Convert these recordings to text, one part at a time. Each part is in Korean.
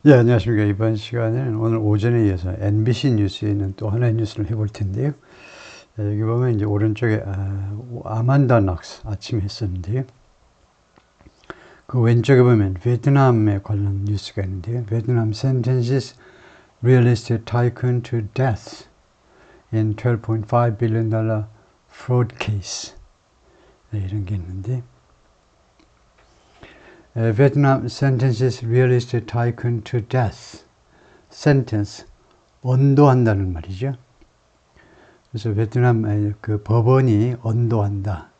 예, 안녕하십니까. 이번 시간에는 오늘 오전에 이어서 NBC 뉴스에 있는 또 하나의 뉴스를 해볼 텐데요. 여기 보면 이제 오른쪽에 아만다 낙스 아침에 했었는데요. 그 왼쪽에 보면 베트남에 관련 뉴스가 있는데요. 베트남 sentences real estate tycoon to death in $12.5 billion fraud case. 이런 게 있는데 Vietnam sentences real estate tycoon to death. sentence, 언도한다는 말이죠. 그래서 베트남 그 법원이 언도한다.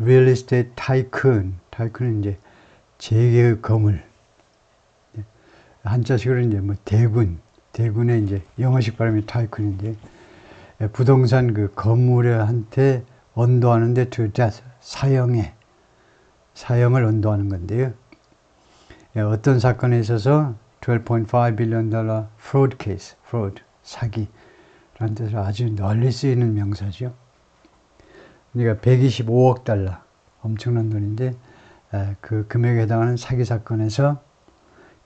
real estate tycoon은 이제 재계의 거물. 한자식으로 이제 뭐 대군의 이제 영어식 발음이 tycoon인데 부동산 그 건물한테 언도하는데 to death, 사형을 언도하는 건데요. 어떤 사건에 있어서 $12.5 billion fraud case, fraud, 사기라는 뜻으로 아주 널리 쓰이는 명사죠. 그러니까 125억 달러, 엄청난 돈인데 그 금액에 해당하는 사기 사건에서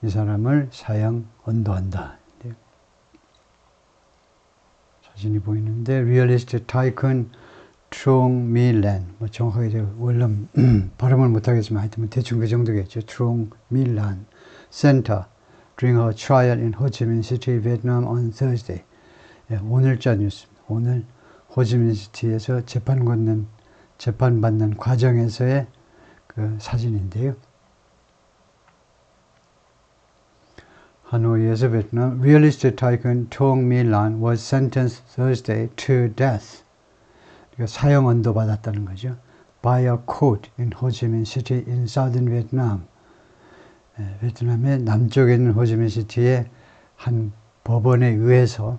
이 사람을 사형 언도한다. 사진이 보이는데 real estate tycoon Trung My Lan, 뭐 정확하게 제가 원룸 발음을 못하겠지만 하여튼 대충 그 정도겠죠. Trung My Lan Center during her trial in Ho Chi Minh City, Vietnam on Thursday. 오늘자 뉴스입니다. 오늘 호치민시티에서 재판받는 과정에서의 그 사진인데요. 하노이에서 베트남 real estate tycoon Trung My Lan was sentenced Thursday to death. 그러니까 사형 언도 받았다는 거죠. By a court in Ho Chi Minh City in southern Vietnam. 베트남의 남쪽에 있는 호치민시티의 한 법원에 의해서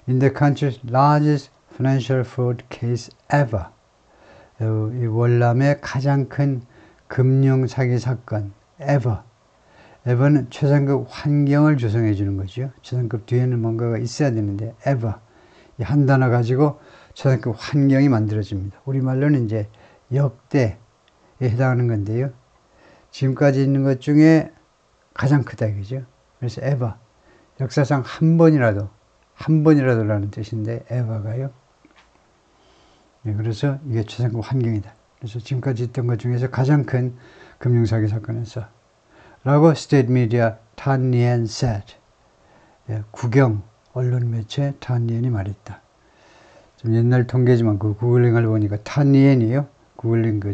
in the country's largest financial fraud case ever. 이 월남의 가장 큰 금융 사기 사건 ever는 최상급 환경을 조성해 주는 거죠. 최상급 뒤에는 뭔가가 있어야 되는데 ever 이 한 단어 가지고 최상급 환경이 만들어집니다. 우리말로는 이제 역대에 해당하는 건데요. 지금까지 있는 것 중에 가장 크다 이거죠. 그래서 ever 역사상 한 번이라도라는 뜻인데 ever가요. 네, 그래서 이게 최상급 환경이다. 그래서 지금까지 있던 것 중에서 가장 큰 금융사기 사건에서 라고 스테이트 미디어 탄 니엔 said. 국영 언론 매체 탄 니엔이 말했다. 좀 옛날 통계지만 그 구글링을 보니까 탄 니엔이요. 구글링 그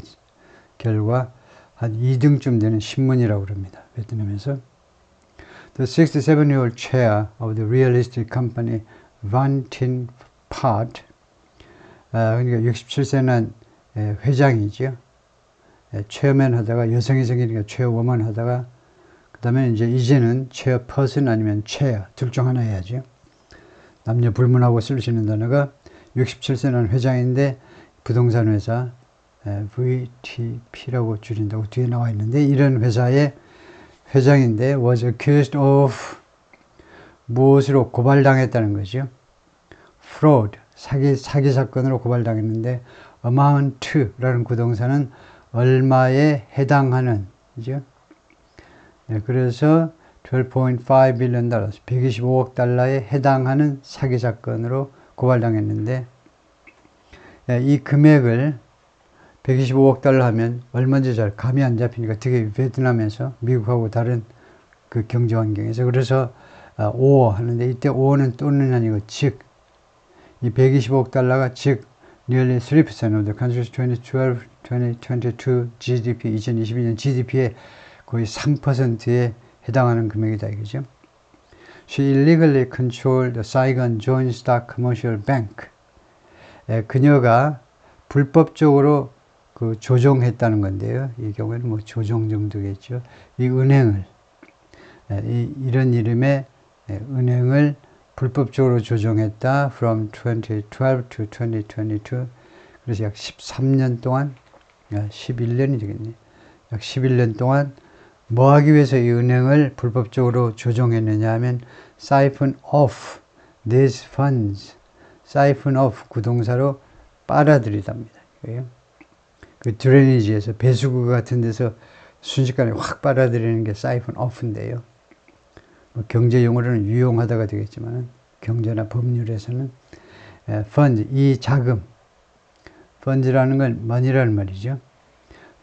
결과 한 2등쯤 되는 신문이라고 그럽니다. 베트남에서. The 67-year-old chair of the real estate company Van Tin Phat, 그러니까 67세는 회장이죠. 체어맨 하다가 여성이 생기니까 체어워먼 하다가 그 다음에 이제는 체어퍼슨 아니면 체어 둘 중 하나 해야죠. 남녀 불문하고 쓸 수 있는 단어가 67세는 회장인데 부동산 회사 VTP라고 줄인다고 뒤에 나와 있는데 이런 회사의 회장인데 was accused of 무엇으로 고발당했다는 거죠. fraud, 사기 사건으로 고발당했는데 amount라는 부동산은 얼마에 해당하는 그죠? 네, 그래서 $12.5 billion, 125억 달러에 해당하는 사기 사건으로 고발당했는데 이 금액을 125억 달러 하면 얼마인지 잘 감이 안 잡히니까 특히 베트남에서 미국하고 다른 그 경제 환경에서 그래서 5억 하는데 이때 5억은 또는 아니고 즉 이 125억 달러가 즉 nearly 3% of the country's 2022 GDP 2022년 GDP의 거의 3%에 해당하는 금액이다 이거죠. She illegally controlled the Saigon Joint Stock Commercial Bank. 그녀가 불법적으로 그 조종했다는 건데요. 이 경우에는 뭐 조종 정도겠죠. 이 은행을 이런 이름의 은행을 불법적으로 조종했다. From 2012 to 2022. 그래서 약 13년 동안, 11년이 되겠네. 약 11년 동안 뭐 하기 위해서 이 은행을 불법적으로 조종했느냐 하면 siphon off these funds. siphon off 구동사로 빨아들이답니다. 그 드레니지에서 배수구 같은 데서 순식간에 확 빨아들이는 게 siphon off인데요. 경제 용어로는 유용하다가 되겠지만 경제나 법률에서는 fund, 이 자금, fund라는 건 money라는 말이죠.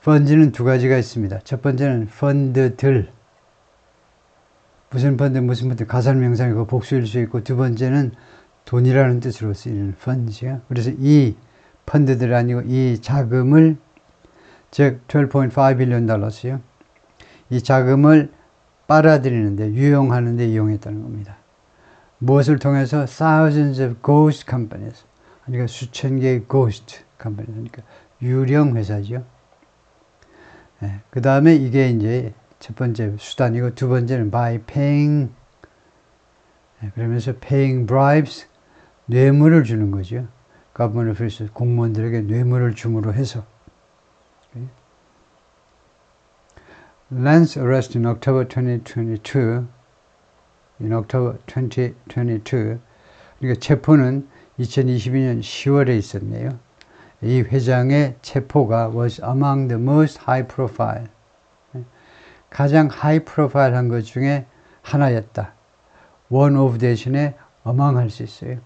fund는 두 가지가 있습니다. 첫 번째는 펀드들, 무슨 펀드 가산명사이고 복수일 수 있고, 두 번째는 돈이라는 뜻으로 쓰이는 funds요. 그래서 이 펀드들 아니고 이 자금을, 즉 $12.5 billion, 이 자금을 빨아들이는데, 유용하는데 이용했다는 겁니다. 무엇을 통해서? thousands of ghost companies, 그러니까 수천 개의 ghost companies, 그러니까 유령 회사죠. 그 다음에 이게 이제 첫 번째 수단이고, 두 번째는 by paying, 그러면서 paying bribes, 뇌물을 주는 거죠. government officials, 공무원들에게 뇌물을 줌으로 해서. Lance's arrest in October 2022, 그러니까 체포는 2022년 10월에 있었네요. 이 회장의 체포가 was among the most high profile, 가장 high profile 한 것 중에 하나였다. one of 대신에 among 할 수 있어요.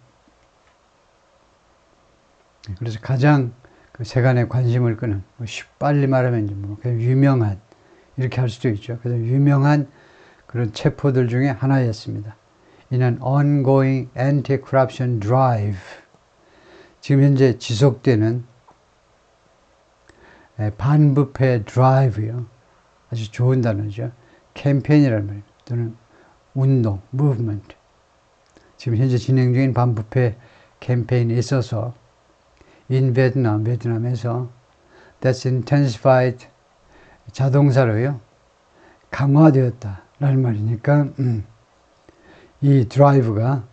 그래서 가장 그 세간의 관심을 끄는, 빨리 말하면 그냥 유명한, 이렇게 할 수도 있죠. 그래서 유명한 그런 체포들 중에 하나였습니다. In an ongoing anti-corruption drive, 지금 현재 지속되는 반부패 드라이브요. 아주 좋은 단어죠. 캠페인이라는 말입니다. 또는 운동, movement. 지금 현재 진행 중인 반부패 캠페인이 있어서 in Vietnam, 베트남에서 that's intensified, 자동사로요. 강화되었다 라는 말이니까 이 드라이브가,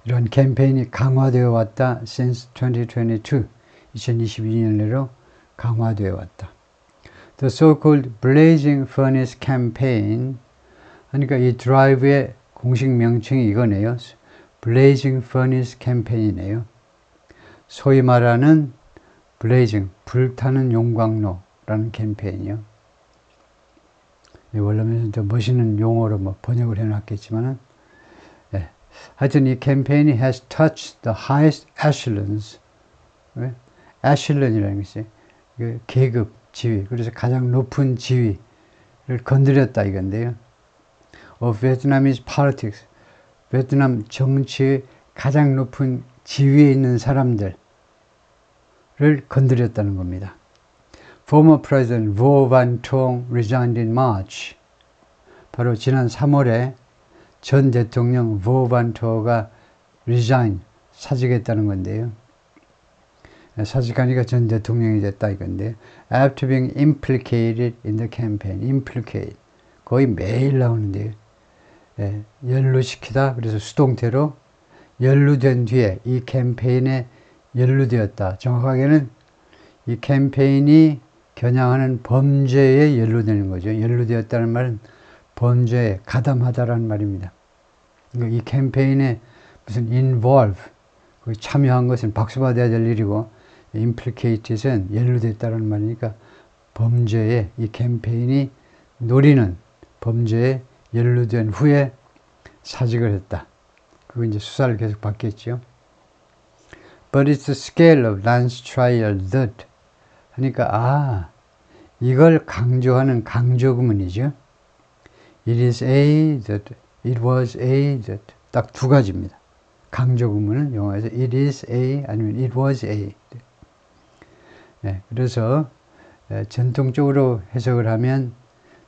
이런 캠페인이 강화되어 왔다. since 2022, 2022년 내로 강화되어 왔다. The so-called Blazing Furnace Campaign, 그러니까 이 드라이브의 공식 명칭이 이거네요. Blazing Furnace Campaign이네요. 소위 말하는 Blazing, 불타는 용광로라는 캠페인이요. 원래는 더 멋있는 용어로 번역을 해놨겠지만은, 하여튼 이 캠페인이 has touched the highest echelons. 에슐런이라는 것이 계급, 지위, 그래서 가장 높은 지위를 건드렸다 이건데요. of Vietnamese politics, 베트남 정치의 가장 높은 지위에 있는 사람들을 건드렸다는 겁니다. Former President Vo Van Thuong resigned in March. 바로 지난 3월에 전 대통령 Vo Van Thuong가 resign, 사직했다는 건데요. 사직하니까 전 대통령이 됐다 이건데, after being implicated in the campaign, implicate, 거의 매일 나오는데요. 연루시키다, 그래서 수동태로 연루된 뒤에 이 캠페인에 연루되었다. 정확하게는 이 캠페인이 겨냥하는 범죄에 연루되는 거죠. 연루되었다는 말은 범죄에 가담하다라는 말입니다. 이 캠페인에 무슨 involve, 참여한 것은 박수받아야 될 일이고, implicated은 연루됐다는 말이니까 범죄에, 이 캠페인이 노리는 범죄에 연루된 후에 사직을 했다. 그거 이제 수사를 계속 받겠죠. But it's the scale of Lance's trial that, 그러니까 이걸 강조하는 강조구문이죠. It is A that, it was A that, 딱 두 가지입니다. 강조구문은 영어에서 it is A 아니면 it was A. 그래서 전통적으로 해석을 하면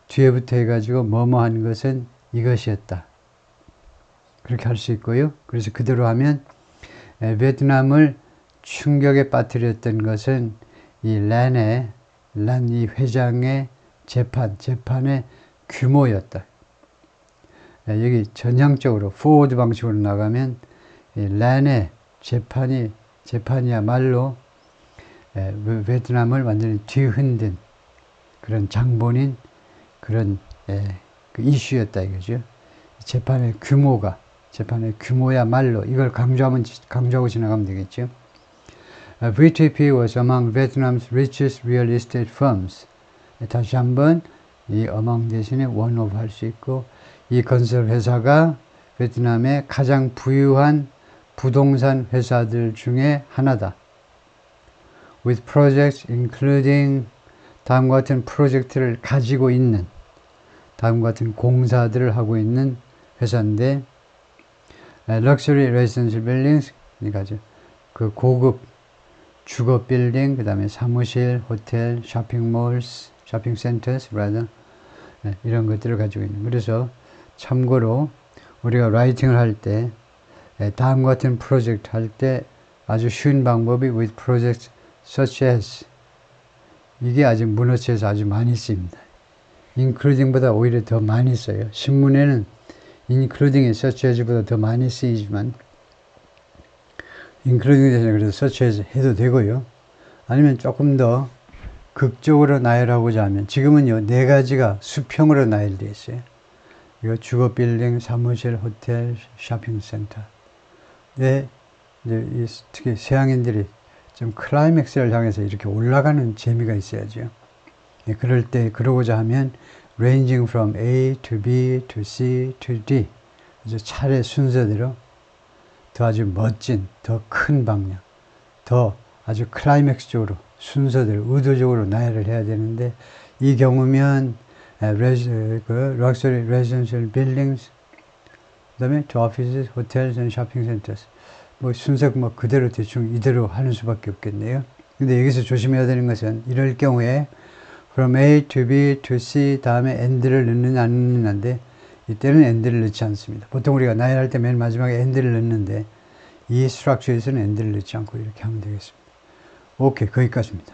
뒤에부터 해가지고 뭐뭐 한 것은 이것이었다. 그렇게 할 수 있고요. 그래서 그대로 하면 베트남을 충격에 빠뜨렸던 것은 이 란 이 회장의 재판의 규모였다. 여기 전향적으로 포워드 방식으로 나가면 란의 재판이야말로 베트남을 완전히 뒤흔든 그런 장본인 그런 그 이슈였다 이거죠. 재판의 규모야말로, 이걸 강조하고 지나가면 되겠죠. VTP was among Vietnam's richest real estate firms. 다시 한번 이 among 대신에 one of 할 수 있고, 이 건설 회사가 베트남의 가장 부유한 부동산 회사들 중에 하나다. With projects including 다음과 같은 프로젝트를 가지고 있는 다음과 같은 공사들을 하고 있는 회사인데 Luxury Residential Buildings 그러니까 그 고급 주거 빌딩, 그 다음에 사무실, 호텔, 쇼핑몰스, 쇼핑센터스, 이런 것들을 가지고 있는. 그래서 참고로 우리가 라이팅을 할 때 다음과 같은 프로젝트 할 때 아주 쉬운 방법이 with projects such as 이게 아직 문어체에서 아주 많이 쓰입니다. including보다 오히려 더 많이 써요. 신문에는 including이 such as보다 더 많이 쓰이지만 including 대신에 그래서 such as 해도 되고요. 아니면 조금 더 극적으로 나열하고자 하면 지금은요 4가지가 수평으로 나열되어 있어요. 이거 주거 빌딩, 사무실, 호텔, 쇼핑센터. 네, 이제 특히 서양인들이 좀 클라이맥스를 향해서 이렇게 올라가는 재미가 있어야죠. 네, 그럴 때 그러고자 하면 ranging from A to B to C to D 그래서 차례 순서대로 더 아주 멋진, 더 큰 방향, 더 아주 클라이맥스적으로 순서대로 의도적으로 나열을 해야 되는데 이 경우면 luxury residential buildings 그 다음에 to offices, hotels and shopping centers 뭐 순서 뭐 그대로 대충 이대로 하는 수밖에 없겠네요. 근데 여기서 조심해야 되는 것은 이럴 경우에 from A to B to C 다음에 and를 넣느냐 안 넣느냐인데 이때는 and를 넣지 않습니다. 보통 우리가 나열할 때 맨 마지막에 and를 넣는데 이 스트럭처에서는 and를 넣지 않고 이렇게 하면 되겠습니다. 오케이, 거기까지입니다.